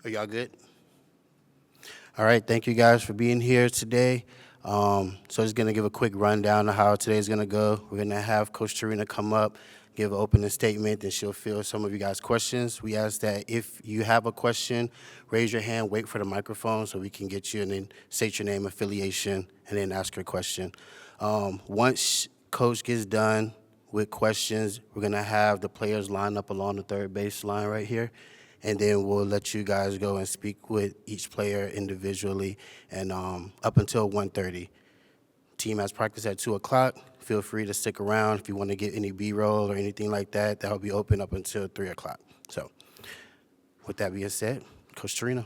Are y'all good? All right, thank you guys for being here today. Just going to give a quick rundown of how today's going to go. We're going to have Coach Torina come up, give an opening statement, and she'll field some of you guys' questions. We ask that if you have a question, raise your hand, wait for the microphone so we can get you, and then state your name, affiliation, and then ask your question. Once Coach gets done with questions, we're going to have the players line up along the third base line right here, and then we'll let you guys go and speak with each player individually and up until 1:30. Team has practice at 2 o'clock. Feel free to stick around if you want to get any B-roll or anything like that. That will be open up until 3 o'clock. So with that being said, Coach Torina.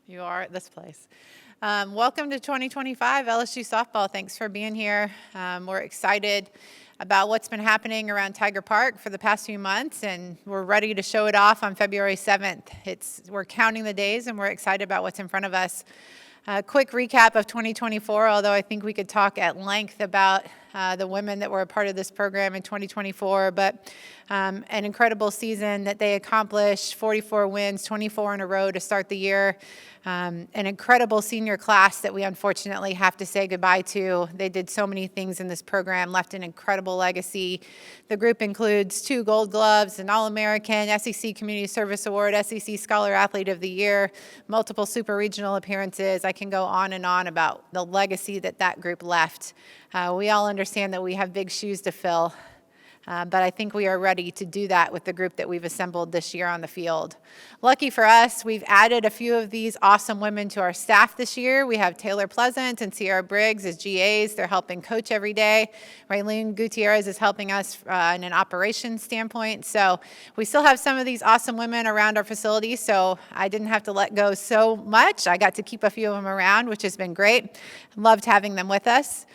You are at this place. Welcome to 2025 LSU softball. Thanks for being here. We're excited about what's been happening around Tiger Park for the past few months, and we're ready to show it off on February 7th. We're counting the days, and we're excited about what's in front of us. Quick recap of 2024, although I think we could talk at length about the women that were a part of this program in 2024, but an incredible season that they accomplished, 44 wins, 24 in a row to start the year. An incredible senior class that we unfortunately have to say goodbye to. They did so many things in this program, left an incredible legacy. The group includes 2 Gold Gloves, an All-American, SEC Community Service Award, SEC Scholar Athlete of the Year, multiple super regional appearances. I can go on and on about the legacy that group left. We all understand that we have big shoes to fill. But I think we are ready to do that with the group that we've assembled this year on the field. Lucky for us, we've added a few of these awesome women to our staff this year. We have Taylor Pleasant and Sierra Briggs as GAs. They're helping coach every day. Raylene Gutierrez is helping us in an operations standpoint. So we still have some of these awesome women around our facility, so I didn't have to let go so much. I got to keep a few of them around, which has been great. Loved having them with us.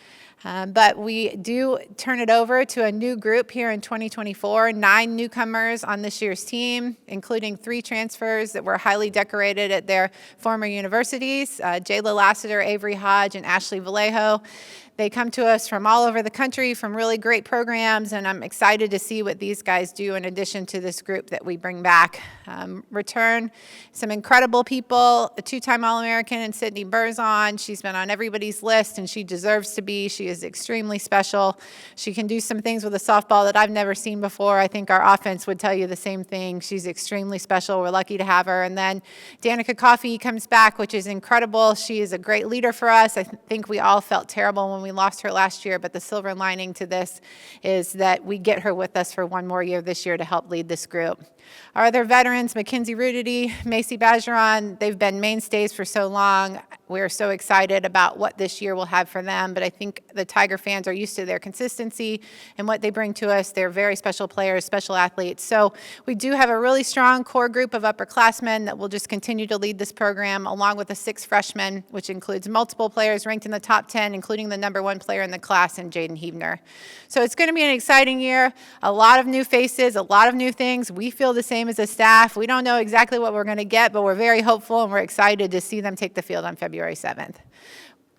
But we do turn it over to a new group here in 2024, 9 newcomers on this year's team, including 3 transfers that were highly decorated at their former universities, Jayla Lassiter, Avery Hodge, and Ashley Vallejo. They come to us from all over the country, from really great programs, and I'm excited to see what these guys do in addition to this group that we bring back. Return some incredible people, a 2-time All-American in Sydney Bergeron. She's been on everybody's list, and she deserves to be. She is extremely special. She can do some things with a softball that I've never seen before. I think our offense would tell you the same thing. She's extremely special. We're lucky to have her. And then Danica Coffey comes back, which is incredible. She is a great leader for us. I think we all felt terrible when we lost her last year, but the silver lining to this is that we get her with us for one more year this year to help lead this group. Our other veterans, Mackenzie Rudity, Macy Bergeron, they've been mainstays for so long. We're so excited about what this year will have for them, but I think the Tiger fans are used to their consistency and what they bring to us. They're very special players, special athletes. So we do have a really strong core group of upperclassmen that will just continue to lead this program, along with the 6 freshmen, which includes multiple players ranked in the top 10, including the #1 player in the class in Jaden Huebner. So it's going to be an exciting year, a lot of new faces, a lot of new things. We feel the same as a staff. We don't know exactly what we're going to get, but we're very hopeful, and we're excited to see them take the field on February 7th.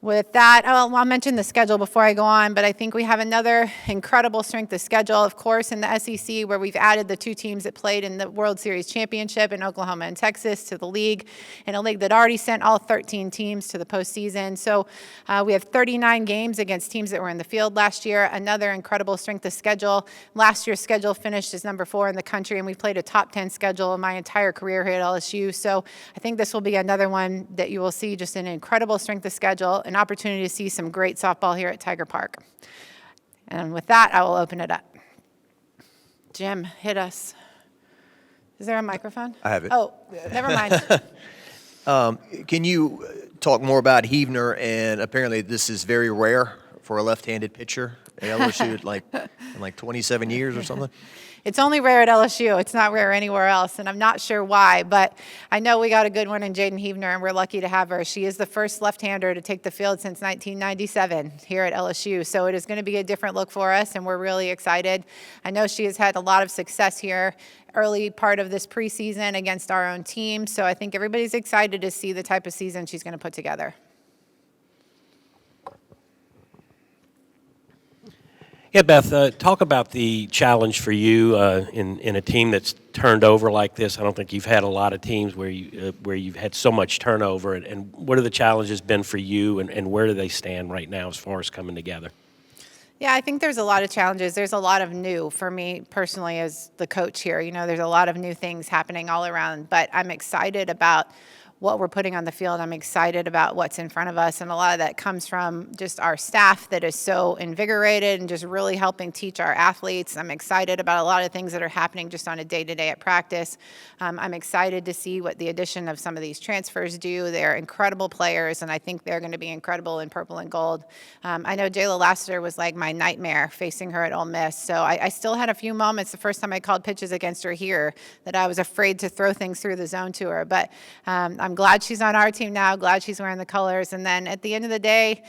With that, I'll mention the schedule before I go on, but I think we have another incredible strength of schedule, of course, in the SEC, where we've added the 2 teams that played in the World Series Championship in Oklahoma and Texas to the league, in a league that already sent all 13 teams to the postseason. So we have 39 games against teams that were in the field last year, another incredible strength of schedule. Last year's schedule finished as #4 in the country, and we played a top 10 schedule in my entire career here at LSU. So I think this will be another one that you will see just an incredible strength of schedule, an opportunity to see some great softball here at Tiger Park. And with that, I will open it up. Jim, hit us. Is there a microphone? I have it. Oh, never mind. Can you talk more about Huebner? And apparently this is very rare for a left-handed pitcher at LSU in like 27 years or something. It's only rare at LSU. It's not rare anywhere else, and I'm not sure why, but I know we got a good one in Jaden Huebner, and we're lucky to have her. She is the first left-hander to take the field since 1997 here at LSU, so it is going to be a different look for us, and we're really excited. I know she has had a lot of success here early part of this preseason against our own team, so I think everybody's excited to see the type of season she's going to put together. Yeah, Beth, talk about the challenge for you in a team that's turned over like this. I don't think you've had a lot of teams where you've had so much turnover. And what are the challenges been for you, and where do they stand right now as far as coming together? Yeah, I think there's a lot of challenges. There's a lot of new for me personally as the coach here. There's a lot of new things happening all around, but I'm excited about what we're putting on the field. I'm excited about what's in front of us, and a lot of that comes from just our staff that is so invigorated and just really helping teach our athletes. I'm excited about a lot of things that are happening just on a day-to-day at practice. I'm excited to see what the addition of some of these transfers do. They're incredible players, and I think they're going to be incredible in purple and gold. I know Jayla Lassiter was like my nightmare facing her at Ole Miss, so I still had a few moments the first time I called pitches against her here that I was afraid to throw things through the zone to her, but I'm glad she's on our team now, glad she's wearing the colors. And then at the end of the day,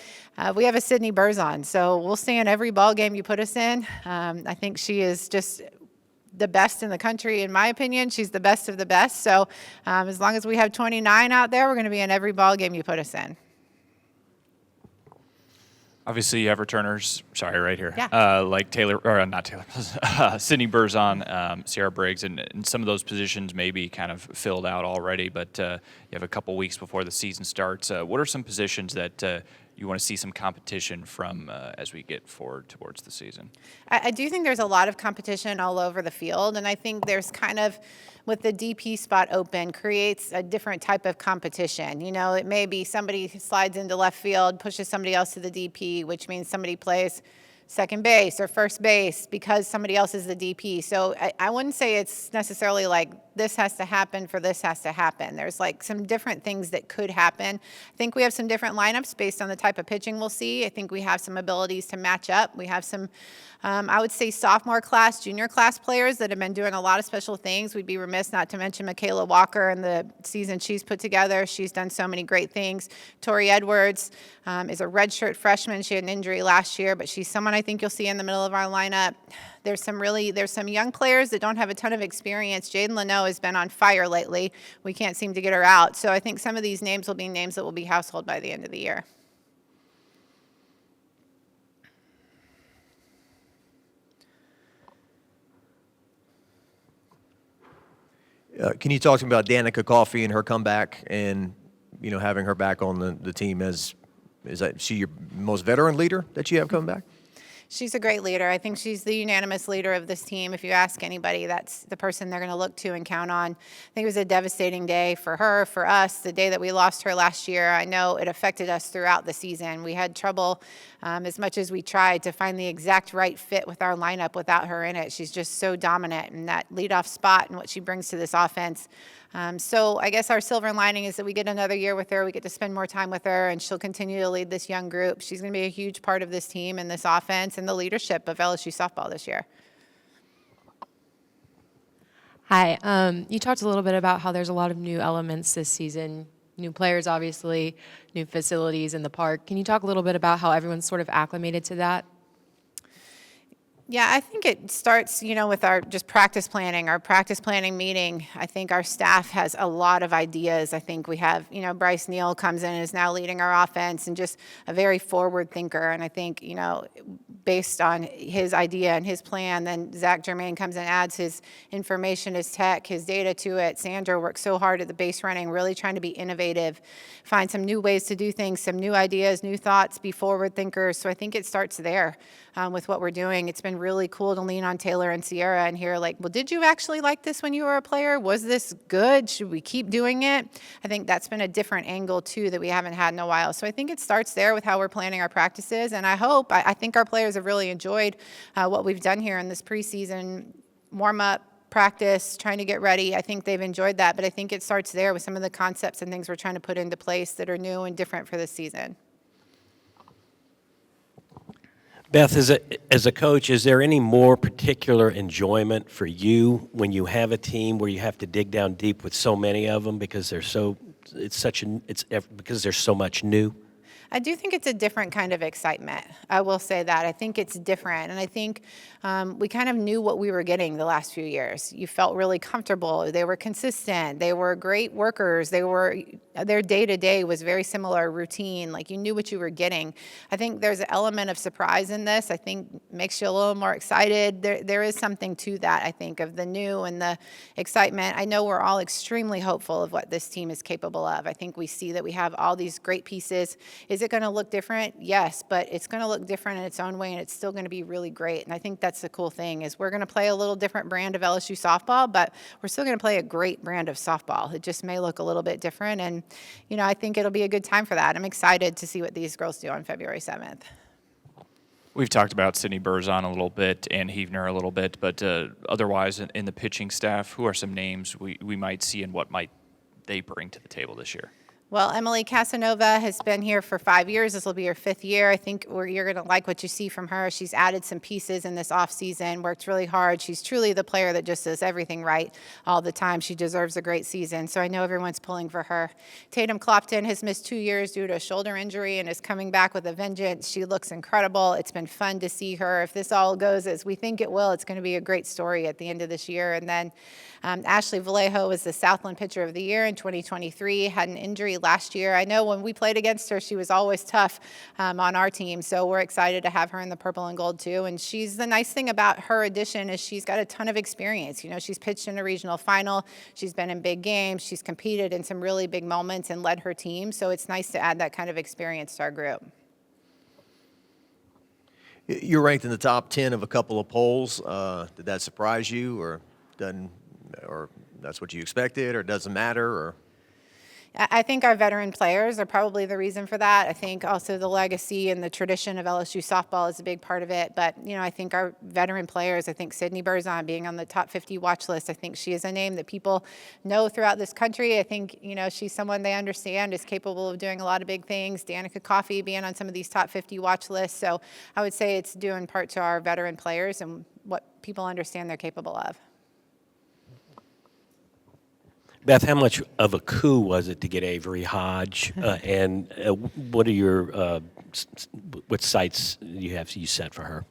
we have a Sydney Berzon. So we'll stay in every ball game you put us in. I think she is just the best in the country, in my opinion. She's the best of the best. So as long as we have 29 out there, we're going to be in every ball game you put us in. Obviously, you have returners. Sorry, right here. Yeah. Like Taylor, or not Taylor, Sydney Berzon, Sierra Briggs, and some of those positions may be kind of filled out already. But you have a couple weeks before the season starts. What are some positions that you want to see some competition from as we get forward towards the season? I do think there's a lot of competition all over the field, and I think there's kind of, with the DP spot open, creates a different type of competition. It may be somebody slides into left field, pushes somebody else to the DP, which means somebody plays second base or first base because somebody else is the DP. So I wouldn't say it's necessarily like this has to happen for this has to happen. There's like some different things that could happen. I think we have some different lineups based on the type of pitching we'll see. I think we have some abilities to match up. We have some, I would say, sophomore class, junior class players that have been doing a lot of special things. We'd be remiss not to mention Michaela Walker and the season she's put together. She's done so many great things. Tori Edwards is a redshirt freshman. She had an injury last year, but she's someone I think you'll see in the middle of our lineup. There's some young players that don't have a ton of experience. Jaden Leno has been on fire lately. We can't seem to get her out. So I think some of these names will be names that will be household by the end of the year. Can you talk to me about Danica Coffey and her comeback and, having her back on the team is she your most veteran leader that you have coming back? She's a great leader. I think she's the unanimous leader of this team. If you ask anybody, that's the person they're going to look to and count on. I think it was a devastating day for her, for us, the day that we lost her last year. I know it affected us throughout the season. We had trouble as much as we tried to find the exact right fit with our lineup without her in it. She's just so dominant in that leadoff spot and what she brings to this offense. So I guess our silver lining is that we get another year with her. We get to spend more time with her, and she'll continue to lead this young group. She's going to be a huge part of this team and this offense and the leadership of LSU softball this year. Hi. You talked a little bit about how there's a lot of new elements this season, new players, obviously, new facilities in the park. Can you talk a little bit about how everyone's sort of acclimated to that? Yeah, I think it starts, with our just practice planning meeting. I think our staff has a lot of ideas. I think we have, Bryce Neal comes in and is now leading our offense and just a very forward thinker. And I think, based on his idea and his plan, then Zach Germain comes and adds his information, his tech, his data to it. Sandra works so hard at the base running, really trying to be innovative, find some new ways to do things, some new ideas, new thoughts, be forward thinkers. So I think it starts there with what we're doing. It's been really cool to lean on Taylor and Sierra and hear well, did you actually like this when you were a player? Was this good? Should we keep doing it? I think that's been a different angle too that we haven't had in a while. So I think it starts there with how we're planning our practices. And I think our players have really enjoyed what we've done here in this preseason warm-up practice, trying to get ready. I think they've enjoyed that, but I think it starts there with some of the concepts and things we're trying to put into place that are new and different for this season. Beth, as a coach, is there any more particular enjoyment for you when you have a team where you have to dig down deep with so many of them because because there's so much new? I do think it's a different kind of excitement. I will say that. I think it's different. And I think we kind of knew what we were getting the last few years. You felt really comfortable. They were consistent. They were great workers. Their day-to-day was very similar, routine. Like, you knew what you were getting. I think there's an element of surprise in this. I think makes you a little more excited. There is something to that, I think, of the new and the excitement. I know we're all extremely hopeful of what this team is capable of. I think we see that we have all these great pieces. Is it going to look different? Yes, but it's going to look different in its own way, and it's still going to be really great. And I think that's the cool thing, is we're going to play a little different brand of LSU softball, but we're still going to play a great brand of softball. It just may look a little bit different, and I think it'll be a good time for that. I'm excited to see what these girls do on February 7th. We've talked about Sydney Bergeron a little bit and Heavner a little bit, but otherwise in the pitching staff, who are some names we might see and what might they bring to the table this year? Well, Emily Casanova has been here for 5 years. This will be her 5th year. I think you're going to like what you see from her. She's added some pieces in this offseason, worked really hard. She's truly the player that just does everything right all the time. She deserves a great season, so I know everyone's pulling for her. Tatum Clopton has missed 2 years due to a shoulder injury and is coming back with a vengeance. She looks incredible. It's been fun to see her. If this all goes as we think it will, it's going to be a great story at the end of this year. And then Ashley Vallejo was the Southland Pitcher of the Year in 2023, had an injury last year. I know when we played against her, she was always tough on our team, so we're excited to have her in the purple and gold too. And the nice thing about her addition is she's got a ton of experience. She's pitched in a regional final, she's been in big games, she's competed in some really big moments and led her team, so it's nice to add that kind of experience to our group. You're ranked in the top 10 of a couple of polls. Did that surprise you, or that's what you expected, or doesn't matter, or? I think our veteran players are probably the reason for that. I think also the legacy and the tradition of LSU softball is a big part of it. But, I think our veteran players, I think Sydney Bergeron being on the top 50 watch list, I think she is a name that people know throughout this country. I think, she's someone they understand is capable of doing a lot of big things. Danica Coffey being on some of these top 50 watch lists. So I would say it's due in part to our veteran players and what people understand they're capable of. Beth, how much of a coup was it to get Avery Hodge? And what are your what sights you set for her?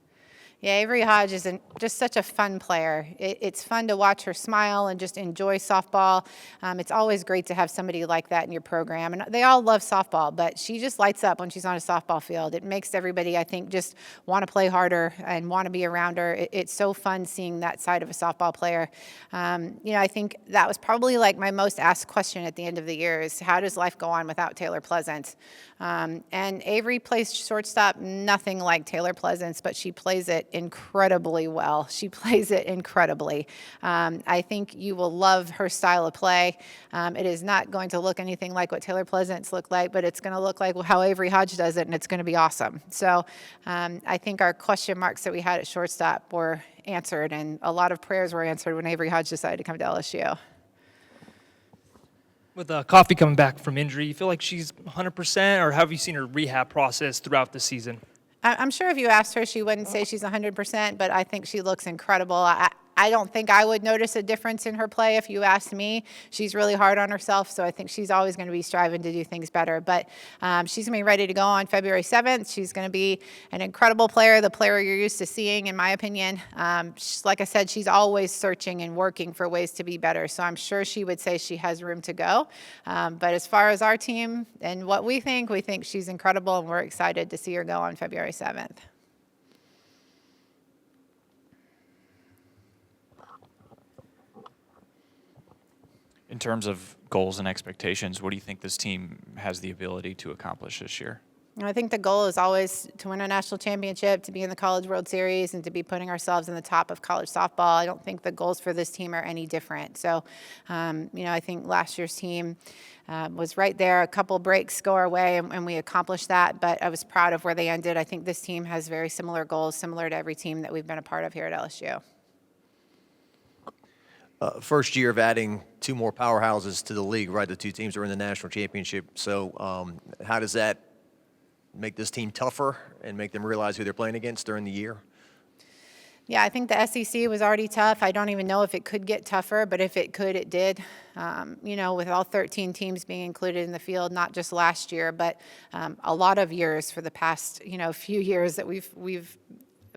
Yeah, Avery Hodge is just such a fun player. It's fun to watch her smile and just enjoy softball. It's always great to have somebody like that in your program. And they all love softball, but she just lights up when she's on a softball field. It makes everybody, I think, just want to play harder and want to be around her. It's so fun seeing that side of a softball player. I think that was probably like my most asked question at the end of the year is, how does life go on without Taylor Pleasance? And Avery plays shortstop nothing like Taylor Pleasance, but she plays it incredibly well. She plays it incredibly. I think you will love her style of play. It is not going to look anything like what Taylor Pleasance looked like, but it's going to look like how Avery Hodge does it, and it's going to be awesome. So I think our question marks that we had at shortstop were answered, and a lot of prayers were answered when Avery Hodge decided to come to LSU. With Coffey coming back from injury, you feel like she's 100%, or have you seen her rehab process throughout the season? I'm sure if you asked her, she wouldn't say she's 100%, but I think she looks incredible. I don't think I would notice a difference in her play if you asked me. She's really hard on herself, so I think she's always going to be striving to do things better. But she's going to be ready to go on February 7th. She's going to be an incredible player, the player you're used to seeing, in my opinion. Like I said, she's always searching and working for ways to be better, so I'm sure she would say she has room to go. But as far as our team and what we think she's incredible, and we're excited to see her go on February 7th. In terms of goals and expectations, what do you think this team has the ability to accomplish this year? I think the goal is always to win a national championship, to be in the College World Series, and to be putting ourselves in the top of college softball. I don't think the goals for this team are any different. So, I think last year's team was right there. A couple breaks go our way, and we accomplished that. But I was proud of where they ended. I think this team has very similar goals, similar to every team that we've been a part of here at LSU. First year of adding two more powerhouses to the league, right? The two teams are in the national championship. So how does that make this team tougher and make them realize who they're playing against during the year? Yeah, I think the SEC was already tough. I don't even know if it could get tougher, but if it could, it did. With all 13 teams being included in the field, not just last year, but a lot of years for the past, few years that we've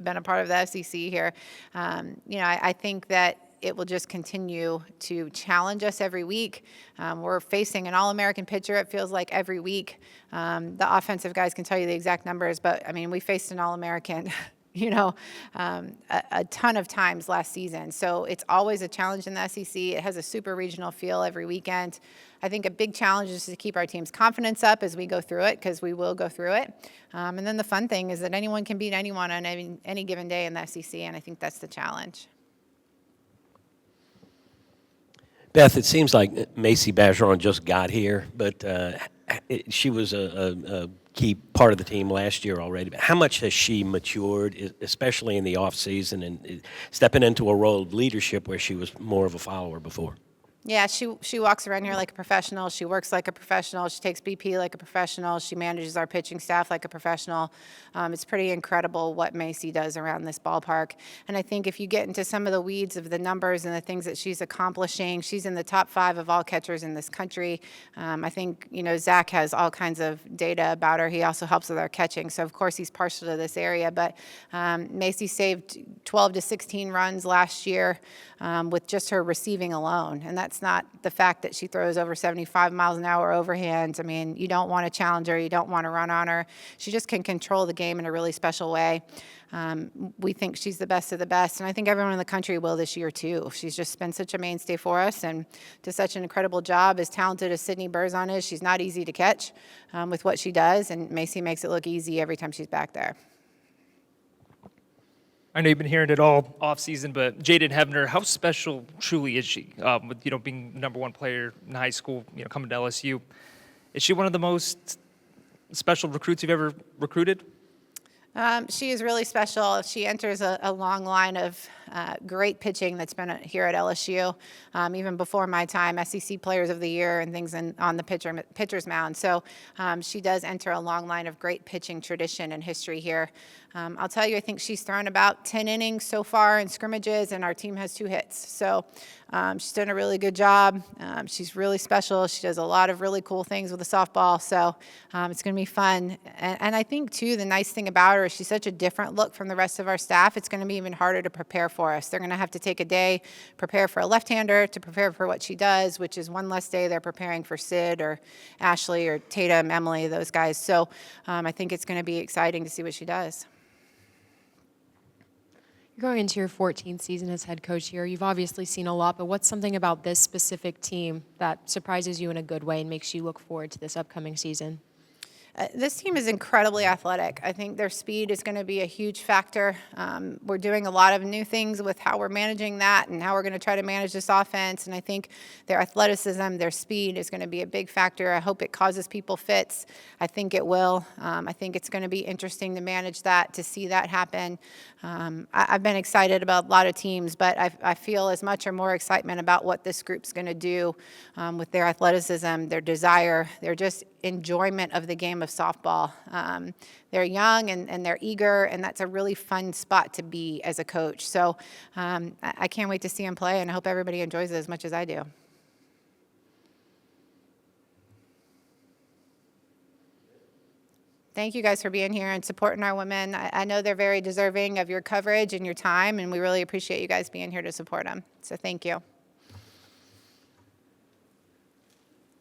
been a part of the SEC here. I think that it will just continue to challenge us every week. We're facing an All-American pitcher, it feels like, every week. The offensive guys can tell you the exact numbers, but, we faced an All-American a ton of times last season. So it's always a challenge in the SEC. It has a super regional feel every weekend. I think a big challenge is to keep our team's confidence up as we go through it, because we will go through it. And then the fun thing is that anyone can beat anyone on any given day in the SEC, and I think that's the challenge. Beth, it seems like Macy Bergeron just got here, but she was a key part of the team last year already. But how much has she matured, especially in the offseason, and stepping into a role of leadership where she was more of a follower before? Yeah, she walks around here like a professional. She works like a professional. She takes BP like a professional. She manages our pitching staff like a professional. It's pretty incredible what Macy does around this ballpark. And I think if you get into some of the weeds of the numbers and the things that she's accomplishing, she's in the top 5 of all catchers in this country. I think, Zach has all kinds of data about her. He also helps with our catching. So, of course, he's partial to this area. But Macy saved 12 to 16 runs last year with just her receiving alone. And that's not the fact that she throws over 75 miles an hour overhand. You don't want to challenge her. You don't want to run on her. She just can control the game in a really special way. We think she's the best of the best, and I think everyone in the country will this year too. She's just been such a mainstay for us and does such an incredible job. As talented as Sydney Bergeron is, she's not easy to catch with what she does, and Macy makes it look easy every time she's back there. I know you've been hearing it all off season, but Jaden Hebner, how special truly is she? With being number 1 player in high school, coming to LSU, is she one of the most special recruits you've ever recruited? She is really special. She enters a long line of great pitching that's been here at LSU, even before my time, SEC Players of the Year and things on the pitcher's mound. So she does enter a long line of great pitching tradition and history here. I'll tell you, I think she's thrown about 10 innings so far in scrimmages, and our team has 2 hits. So she's done a really good job. She's really special. She does a lot of really cool things with the softball. So it's going to be fun. And I think, too, the nice thing about her is she's such a different look from the rest of our staff. It's going to be even harder to prepare for us. They're going to have to take a day, prepare for a left-hander, to prepare for what she does, which is one less day they're preparing for Sid or Ashley or Tatum, Emily, those guys. So I think it's going to be exciting to see what she does. You're going into your 14th season as head coach here. You've obviously seen a lot, but what's something about this specific team that surprises you in a good way and makes you look forward to this upcoming season? This team is incredibly athletic. I think their speed is going to be a huge factor. We're doing a lot of new things with how we're managing that and how we're going to try to manage this offense. And I think their athleticism, their speed is going to be a big factor. I hope it causes people fits. I think it will. I think it's going to be interesting to manage that, to see that happen. I've been excited about a lot of teams, but I feel as much or more excitement about what this group's going to do with their athleticism, their desire, their just enjoyment of the game of softball. They're young and they're eager, and that's a really fun spot to be as a coach. So I can't wait to see them play, and I hope everybody enjoys it as much as I do. Thank you guys for being here and supporting our women. I know they're very deserving of your coverage and your time, and we really appreciate you guys being here to support them. So thank you.